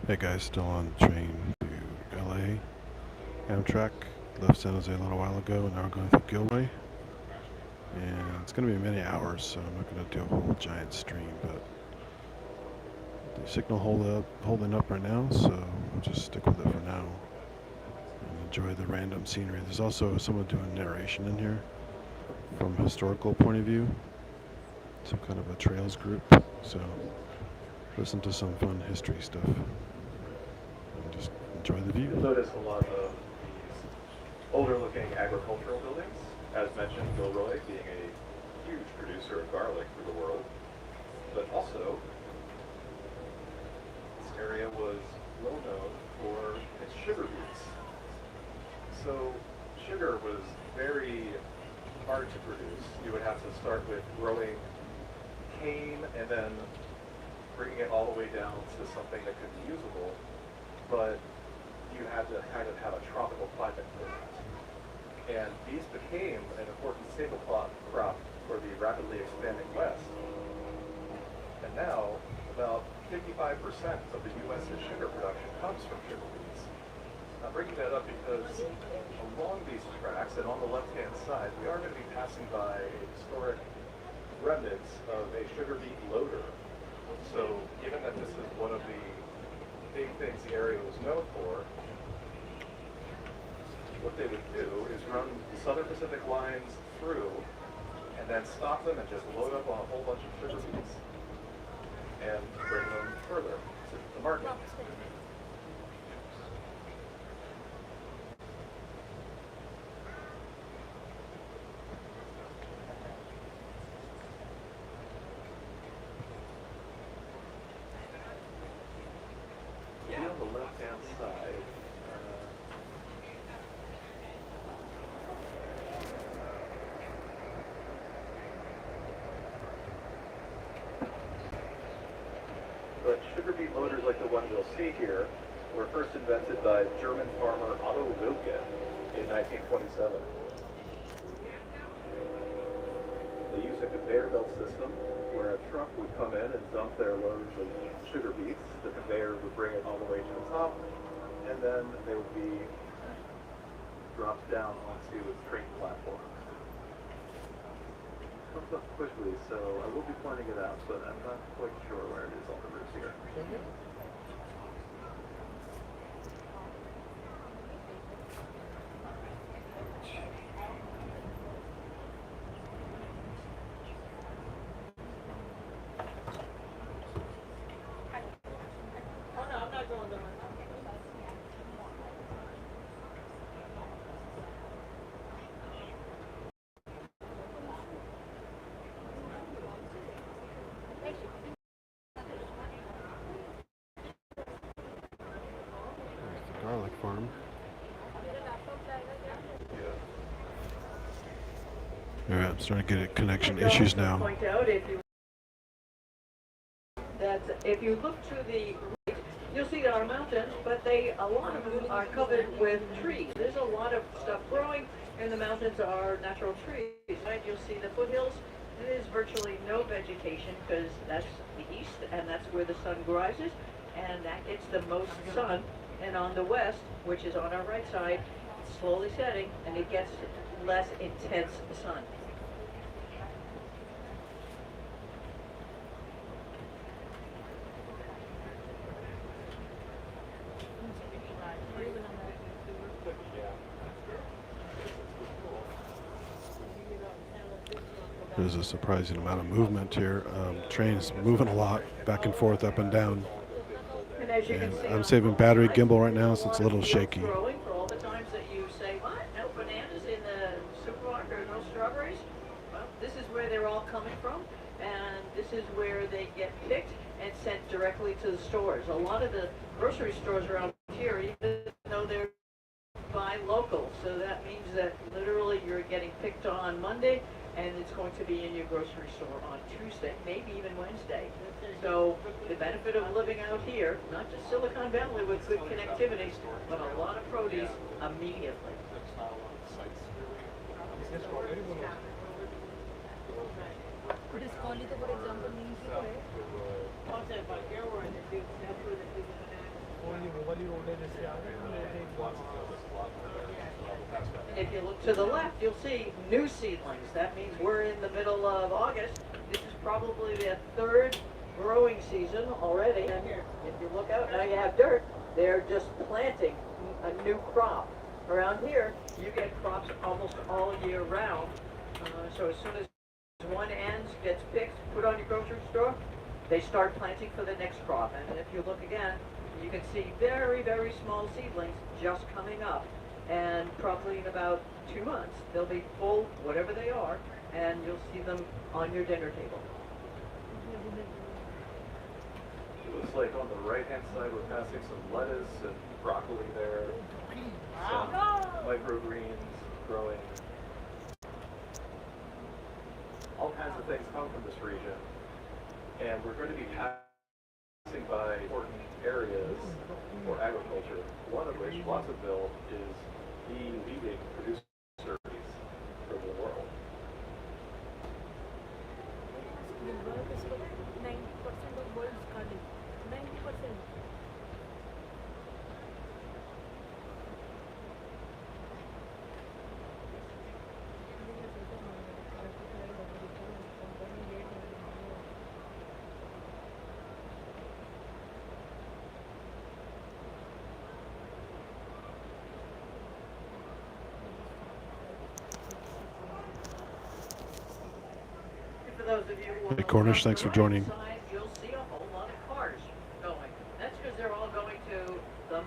Hey guys, still on the train to LA. Amtrak left San Jose a little while ago and now we're going through Gilroy. And it's going to be many hours, so I'm not going to do a whole giant stream, but the signal holding up right now, so we'll just stick with it for now and enjoy the random scenery. There's also someone doing narration in here from a historical point of view, some kind of a trails group, so listen to some fun history stuff and just enjoy the view. You'll notice a lot of these older looking agricultural buildings. As mentioned, Gilroy being a huge producer of garlic for the world, but also this area was well known for its sugar beets. So sugar was very hard to produce. You would have to start with growing cane and then bringing it all the way down to something that could be usable, but you had to kind of have a tropical climate for that. And these became an important staple crop for the rapidly expanding West. And now, about 55% of the U.S.'s sugar production comes from sugar beets. I'm bringing that up because along these tracks and on the left-hand side, we are going to be passing by historic remnants of a sugar beet loader. So given that this is one of the big things the area was known for, what they would do is run Southern Pacific lines through and then stop them and just load up on a whole bunch of sugar beets and bring them further to the market. On the left-hand side, but sugar beet loaders like the one you'll see here were first invented by German farmer Otto Wilke in 1927. They used a conveyor belt system where a truck would come in and dump their loads of sugar beets. The conveyor would bring it all the way to the top, and then they would be dropped down onto a train platform. Comes up quickly, so I will be pointing it out, but I'm not quite sure where it is on the route here. Garlic farm. Alright, I'm starting to get connection issues now. Point out if you look to the right, you'll see there are mountains, but a lot of them are covered with trees. There's a lot of stuff growing, and the mountains are natural trees. Right? You'll see the foothills. There's virtually no vegetation because that's the east, and that's where the sun rises, and that gets the most sun. And on the west, which is on our right side, it's slowly setting, and it gets less intense sun. There's a surprising amount of movement here. Train's moving a lot, back and forth, up and down. And as you can And see, I'm saving battery gimbal right now, so it's a little shaky. Growing for all the times that you say, what? No bananas in the supermarket or no strawberries? Well, this is where they're all coming from, and this is where they get picked and sent directly to the stores. A lot of the grocery stores around here, even though they're buy local, so that means that literally you're getting picked on Monday, and it's going to be in your grocery store on Tuesday, maybe even Wednesday. So the benefit of living out here, not just Silicon Valley with good connectivity, but a lot of produce immediately. If you look to the left, you'll see new seedlings. That means we're in the middle of August. This is probably their third growing season already. And here, if you look out, now you have dirt. They're just planting a new crop. Around here, you get crops almost all year round. So as soon as one end gets picked, put on your grocery store, they start planting for the next crop. And if you look again, you can see very, very small seedlings just coming up. And probably in about 2 months, they'll be full, whatever they are, and you'll see them on your dinner table. It looks like on the right-hand side we're passing some lettuce and broccoli there. Some microgreens growing. All kinds of things come from this region. And we're going to be passing by important areas for agriculture, one of which, Watsonville, is the leading producer of beef for the world. The world is for 90% of world's garden. 90%. For those of you who Hey, Cornish, thanks for joining. Inside, you'll see a whole lot of cars going. That's because they're all going to the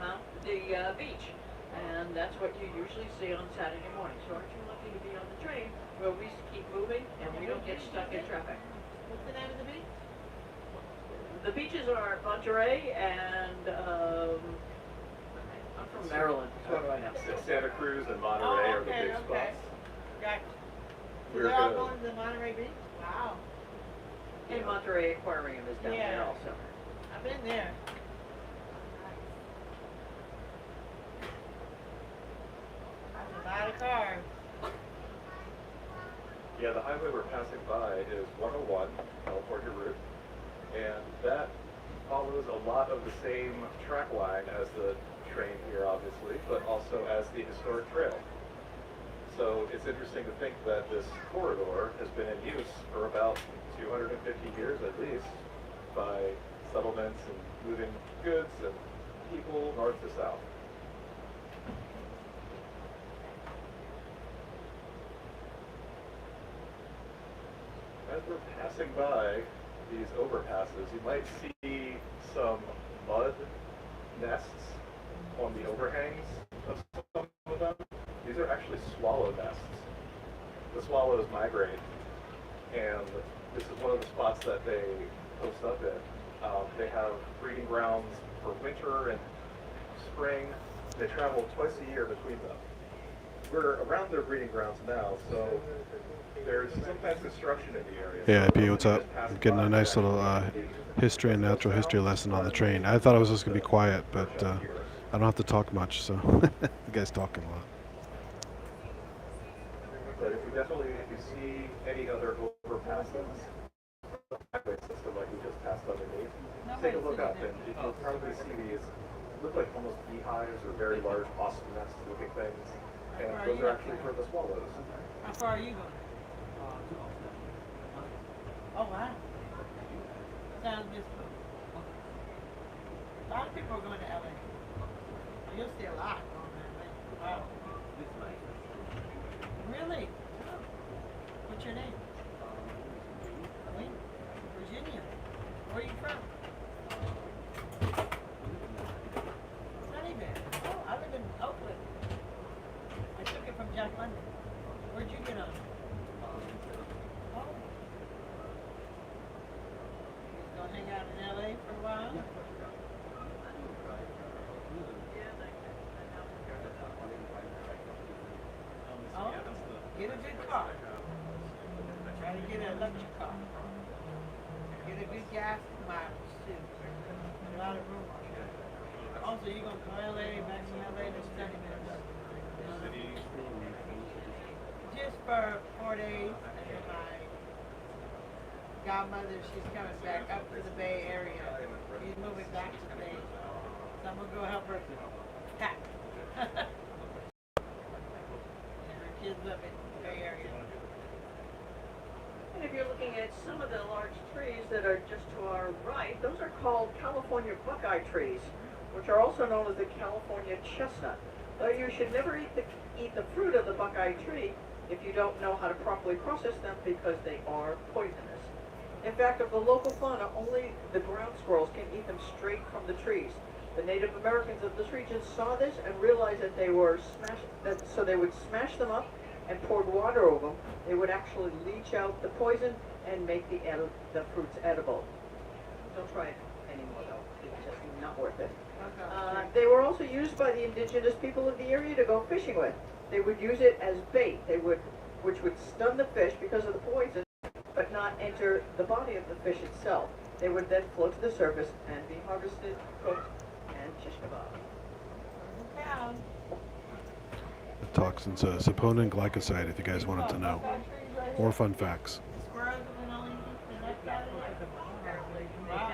beach, and that's what you usually see on Saturday morning. So aren't you lucky to be on the train where we keep moving and we don't get stuck in traffic? What's the name of the beach? The beaches are Monterey and I'm from Maryland. So what do I know? Santa Cruz and Monterey are the big spots. Gotcha. So We're they're all gonna- going to the Monterey Beach? Wow. And Monterey Aquarium is down there Yeah. also. I've been there. That's a lot of cars. Yeah, the highway we're passing by is 101, California route, and that follows a lot of the same track line as the train here, obviously, but also as the historic trail. So it's interesting to think that this corridor has been in use for about 250 years at least by settlements and moving goods and people north to south. As we're passing by these overpasses, you might see some mud nests on the overhangs of some of them. These are actually swallow nests. The swallows migrate, and this is one of the spots that they post up in. They have breeding grounds for winter and spring. They travel twice a year between them. We're around their breeding grounds now, so there's sometimes construction in the area. Hey, So IP, what's up? just passing I'm getting by a nice that, little history and natural history lesson on the train. I thought it was just going to be quiet, but I don't have to talk much, so you guys talking a lot. But if you see any other overpasses, the highway system like we just passed underneath, take a look up and you'll probably see these look like almost beehives or very large possum nest looking things. And those are actually for the swallows. How far are you going? Oh, wow. Sounds beautiful. A lot of people are going to LA. You'll see a lot going to LA. Wow. Really? What's your name? Wayne? Virginia. Where are you from? Sunnybank. Oh, I live in Oakland. I took it from Jack London. Where'd you get on? Oh. Gonna hang out in LA for a while? Oh, get a good car. Try to get an electric car. Get a good gas mileage too. A lot of room on there. Also, you're gonna go LA, back from LA to study minutes. Just for 4 days, and then my godmother, she's coming back up to the Bay Area. She's moving back to the Bay. So I'm gonna go that are just to our right, those are called California buckeye trees, which are also known as the California chestnut. Though you should never eat the fruit of the buckeye tree if you don't know how to properly process them because they are poisonous. In fact, of the local fauna, only the ground squirrels can eat them straight from the trees. The Native Americans of this region saw this and realized that they were so they would smash them up and poured water over them. They would actually leach out the poison and make the fruits edible. Don't try it anymore though, it's just not worth it. They were also used by the indigenous people of the area to go fishing with. They would use it as bait, which would stun the fish because of the poison, but not enter the body of the fish itself. They would then float to the surface and be harvested, cooked, and shish kebab. Down. The toxins, saponin glycoside, if you guys wanted to know. More fun facts. Squirrels and all the left side of it. Wow.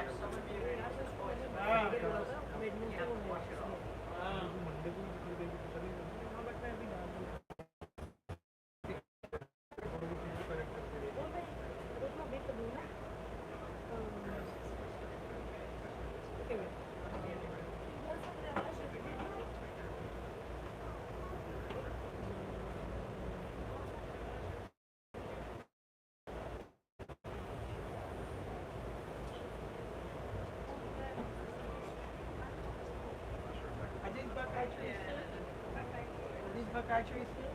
Buckeye trees still?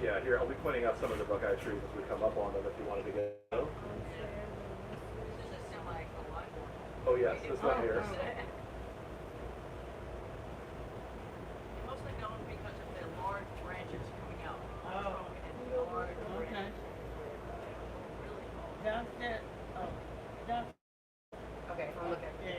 Yeah, here, I'll be pointing out some of the buckeye trees as we come up on them if you wanted to go. Oh yes, this one here. Mostly known because of their large branches coming out. Oh. And large Okay. branches. Downstairs. Oh. Down. Okay, I'll look at it. Yeah.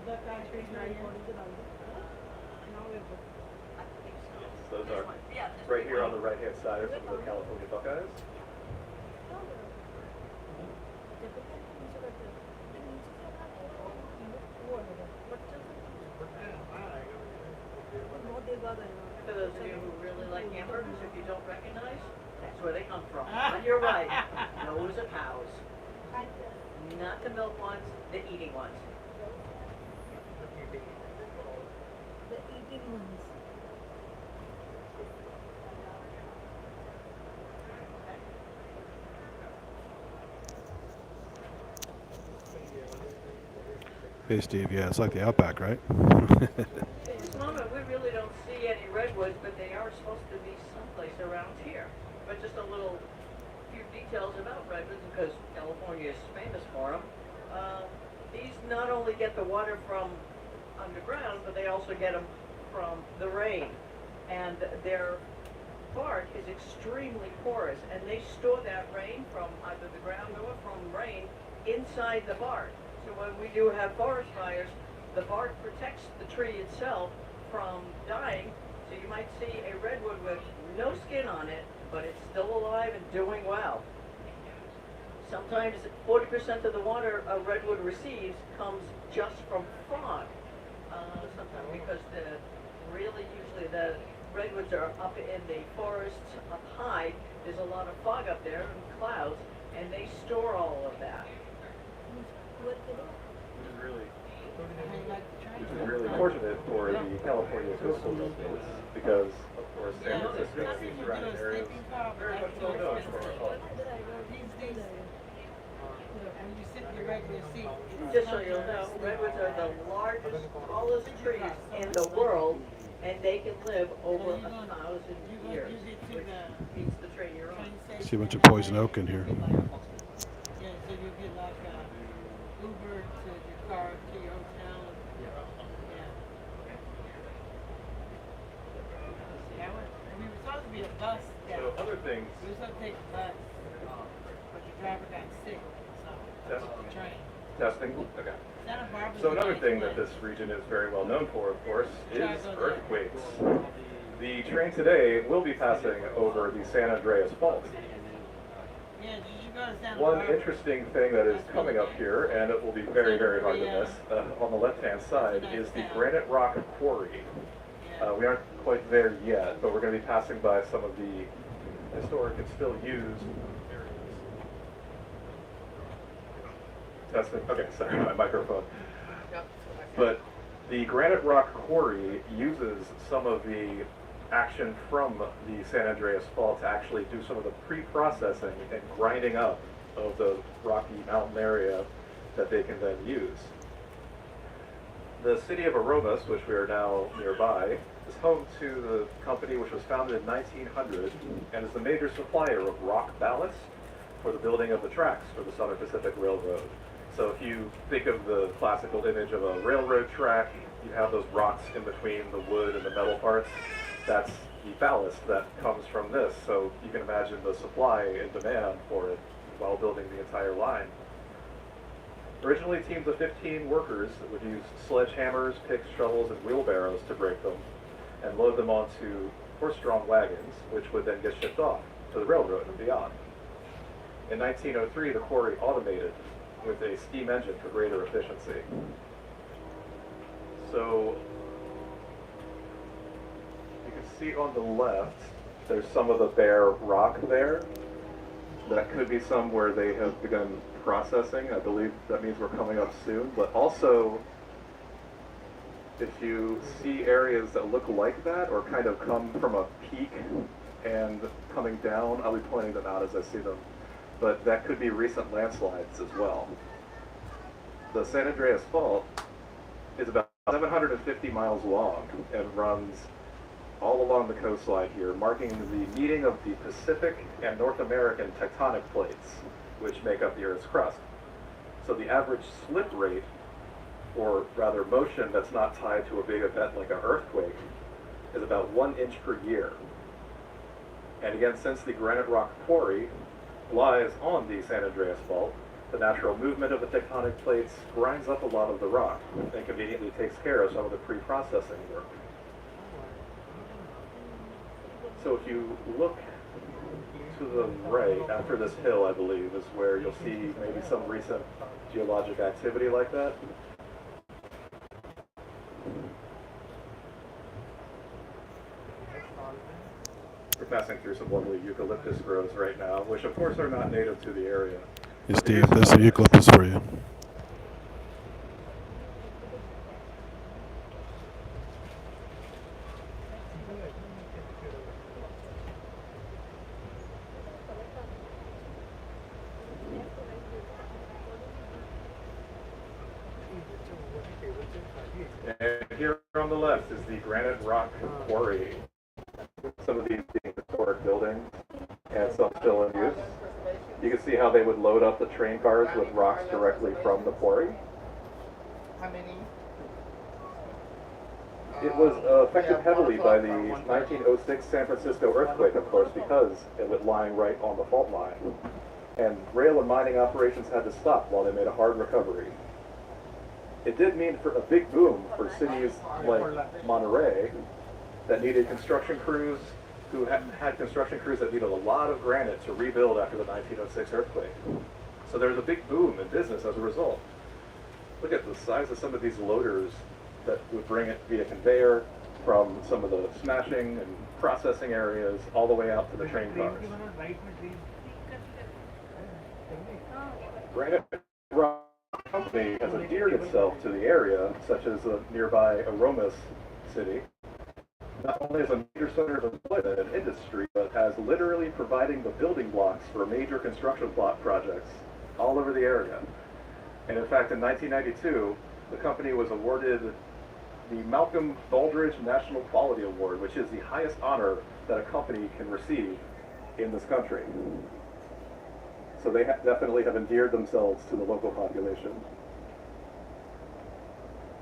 Buckeye trees right here. Those are right here on the right-hand side are some of the California buckeyes. For those of you who really like hamburgers, if you don't recognize, that's where they come from. On your right, those are cows. Not the milk ones, the eating ones. The eating ones. Hey Steve, yeah, it's like the Outback, right? At this moment, we really don't see any redwoods, but they are supposed to be someplace around here. But just a few details about redwoods, because California is famous for them. These not only get the water from underground, but they also get them from the rain. And their bark is extremely porous, and they store that rain from either the ground or from rain inside the bark. So when we do have forest fires, the bark protects the tree itself from dying. So you might see a redwood with no skin on it, but it's still alive and doing well. Sometimes 40% of the water a redwood receives comes just from fog. Sometimes because usually the redwoods are up in the forests up high. There's a lot of fog up there and clouds, and they store all of that. Which is really fortunate for the California coastal residents because, of course, San Francisco and the surrounding areas very much well known for our fauna. When you sit in your regular seat, Just so you'll know, redwoods are the largest, tallest trees in the world, and they can live over 1,000 years, which beats the tree you're on. See a bunch of poison oak in here. Yeah, so you get like Uber to your car to your hotel. Yeah. We were supposed to be a bus down. So other things, We were supposed to take a bus, but the driver got sick, so That's- took the train. Testing? Okay. Santa Barbara's So a another nice thing that place. this region is very well known for, of course, is Try to go there. earthquakes. The train today will be passing over the San Andreas Fault. Yeah, did you go to Santa One Barbara? interesting thing that is coming up here, and it will be very, very hard to miss, on the left-hand side, is the Granite Rock Quarry. Yeah. We aren't quite there yet, but we're going to be passing by some of the historic and still used areas. Testing. Okay, sorry, my microphone. But the Granite Rock Quarry uses some of the action from the San Andreas Fault to actually do some of the pre-processing and grinding up of the rocky mountain area that they can then use. The city of Aromas, which we are now nearby, is home to the company which was founded in 1900 and is the major supplier of rock ballast for the building of the tracks for the Southern Pacific Railroad. So if you think of the classical image of a railroad track, you have those rocks in between the wood and the metal parts. That's the ballast that comes from this. So you can imagine the supply and demand for it while building the entire line. Originally, teams of 15 workers would use sledgehammers, picks, shovels, and wheelbarrows to break them and load them onto horse-drawn wagons, which would then get shipped off to the railroad and beyond. In 1903, the quarry automated with a steam engine for greater efficiency. So you can see on the left, there's some of the bare rock there. That could be some where they have begun processing. I believe that means we're coming up soon. But also, if you see areas that look like that or kind of come from a peak and coming down, I'll be pointing them out as I see them. But that could be recent landslides as well. The San Andreas Fault is about 750 miles long and runs all along the coastline here, marking the meeting of the Pacific and North American tectonic plates, which make up the Earth's crust. So the average slip rate, or rather motion that's not tied to a big event like an earthquake, is about 1 inch per year. And again, since the Granite Rock Quarry lies on the San Andreas Fault, the natural movement of the tectonic plates grinds up a lot of the rock and conveniently takes care of some of the pre-processing work. So if you look to the right, after this hill, I believe, is where you'll see maybe some recent geologic activity like that. We're passing through some lovely eucalyptus groves right now, which of course are not native to the area. Hey, Steve, there's some eucalyptus for you. And here on the left is the Granite Rock Quarry. Some of these being historic buildings and some still in use. You can see how they would load up the train cars with rocks directly from the quarry. How many? It was affected heavily by the 1906 San Francisco earthquake, of course, because it was lying right on the fault line. And rail and mining operations had to stop while they made a hard recovery. It did mean for a big boom for cities like Monterey that needed construction crews who had construction crews that needed a lot of granite to rebuild after the 1906 earthquake. So there was a big boom in business as a result. Look at the size of some of these loaders that would bring it via conveyor from some of the smashing and processing areas all the way out to the train cars. Granite Rock Company has endeared itself to the area, such as the nearby Aromas city, not only as a major center of employment and industry, but as literally providing the building blocks for major construction plot projects all over the area. And in fact, in 1992, the company was awarded the Malcolm Baldrige National Quality Award, which is the highest honor that a company can receive in this country. So they definitely have endeared themselves to the local population.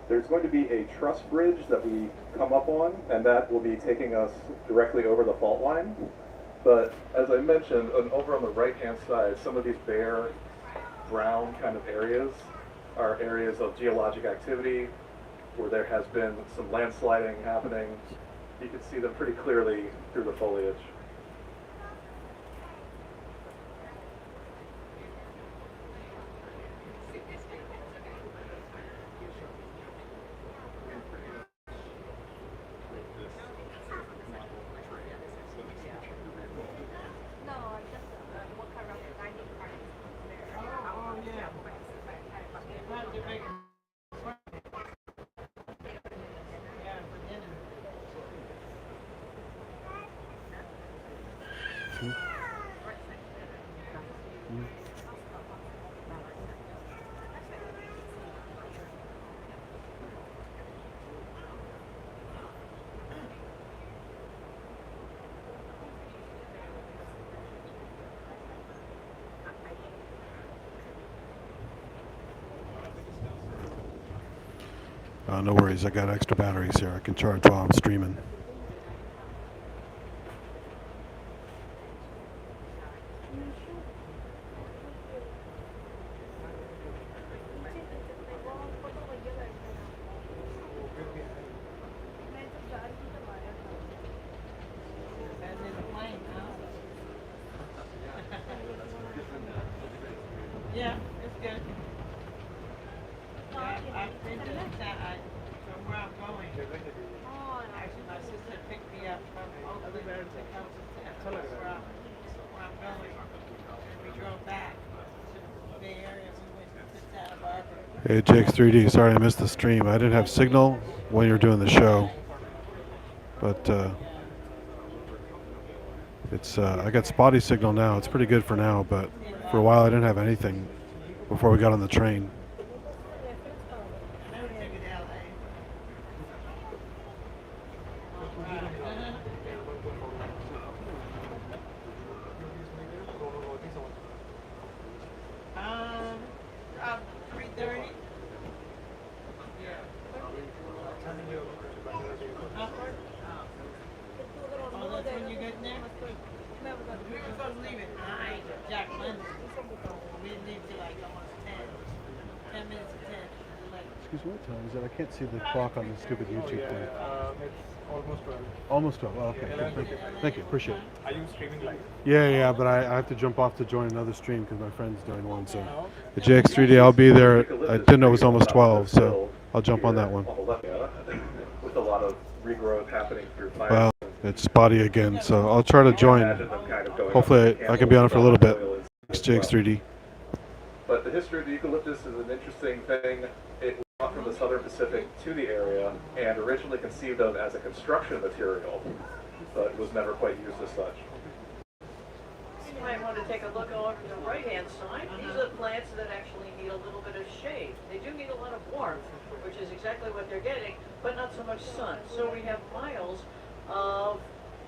There's going to be a truss bridge that we come up on, and that will be taking us directly over the fault line. But as I mentioned, over on the right-hand side, some of these bare, brown kind of areas are areas of geologic activity where there has been some landsliding happening. You can see them pretty clearly through the foliage. No, just walk around the dining part. Oh, yeah. Not to make yeah, for dinner. No worries, I got extra batteries here. I can charge while I'm streaming. And then the plane, huh? Yeah, it's good. Yeah, I've been to the town, from where I'm going. Actually, my sister picked me up from Oakland to come to where I'm going. And we drove back to the Bay Area. We went to Santa Barbara. Hey, JX3D, sorry I missed the stream. I didn't have signal when you were doing the show, but I got spotty signal now. It's pretty good for now, but for a while I didn't have anything before we got on the train. I never take it to LA. Right. About 3:30. Yeah. Upward? Oh, that's when you get there? We were supposed to leave at 9, Jack London. We didn't leave till like almost 10. 10 minutes to 10. Like, Excuse me, what time is it? I can't see the clock on the stupid YouTube thing. It's almost 12. Almost 12. Oh, okay. Thank you. Thank you. Appreciate it. Are you streaming live? Yeah, but I have to jump off to join another stream because my friend's doing one. So the JX3D, I'll be there. I didn't know it was almost 12, so I'll jump on that one. On the left, with a lot of regrowth happening through fire. Well, it's spotty again, so I'll try to join. Imagine them kind of going Hopefully I can be on it for a little bit. Thanks, Oil and- JX3D. But the history of the eucalyptus is an interesting thing. It was brought from the southern Pacific to the area and originally conceived of as a construction material, but was never quite used as such. You might want to take a look over to the right-hand side. These are plants that actually need a little bit of shade. They do need a lot of warmth, which is exactly what they're getting, but not so much sun. So we have miles of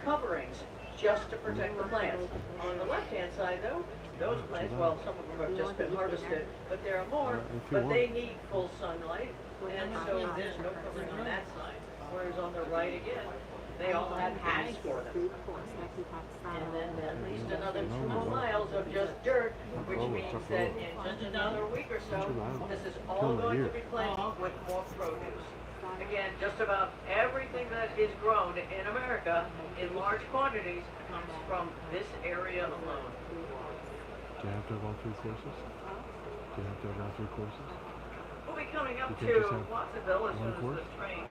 coverings just to protect the plants. On the left-hand side, though, those plants, well, some of them have just been harvested, but there are more, but they need full sunlight, and so there's no covering on that side. Whereas on the right again, they all have paths for them. And then at least another 2 more miles of just dirt, which means that in just another week or so, this is all going to be planted with more produce. Again, just about everything that is grown in America in large quantities comes from this area alone. Do you have to have all 3 courses? Do you have to have all 3 courses? We'll be coming up You to can just have Watsonville as one soon course? as the train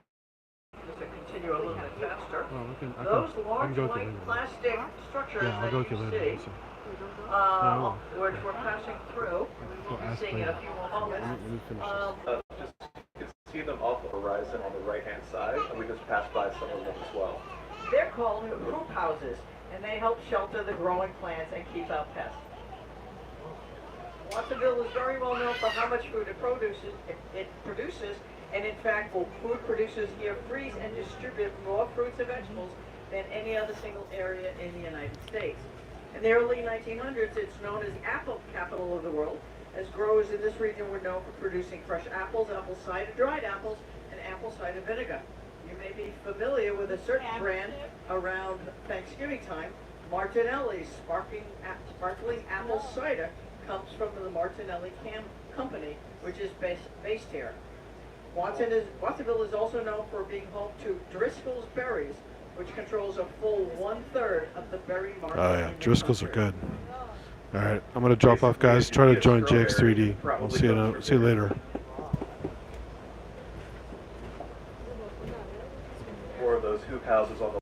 just to continue a little bit faster. Oh, Those I large can go with you white later. plastic structures Yeah, I'll that go you with you later. see, So. which we're passing through, we'll be ask seeing in a later. few more moments. Let me finish this. Just you can see them off the horizon on the right-hand side, and we just passed by some of them as well. They're called hoop houses, and they help shelter the growing plants and keep out pests. Watsonville is very well known for how much food it produces, and in fact, food producers here freeze and distribute more fruits and vegetables than any other single area in the United States. In the early 1900s, it's known as apple capital of the world, as growers in this region were known for producing fresh apples, apple cider, dried apples, and apple cider vinegar. You may be familiar with a certain brand around Thanksgiving time, Martinelli's sparkling apple cider, comes from the Martinelli Company, which is based here. Watsonville is also known for being home to Driscoll's Berries, which controls a full 1/3 of the berry market. Oh yeah, in the Driscoll's are country. good. All right, I'm gonna drop off, guys. Try to join JX3D. I'll see you later. Or those hoop houses on the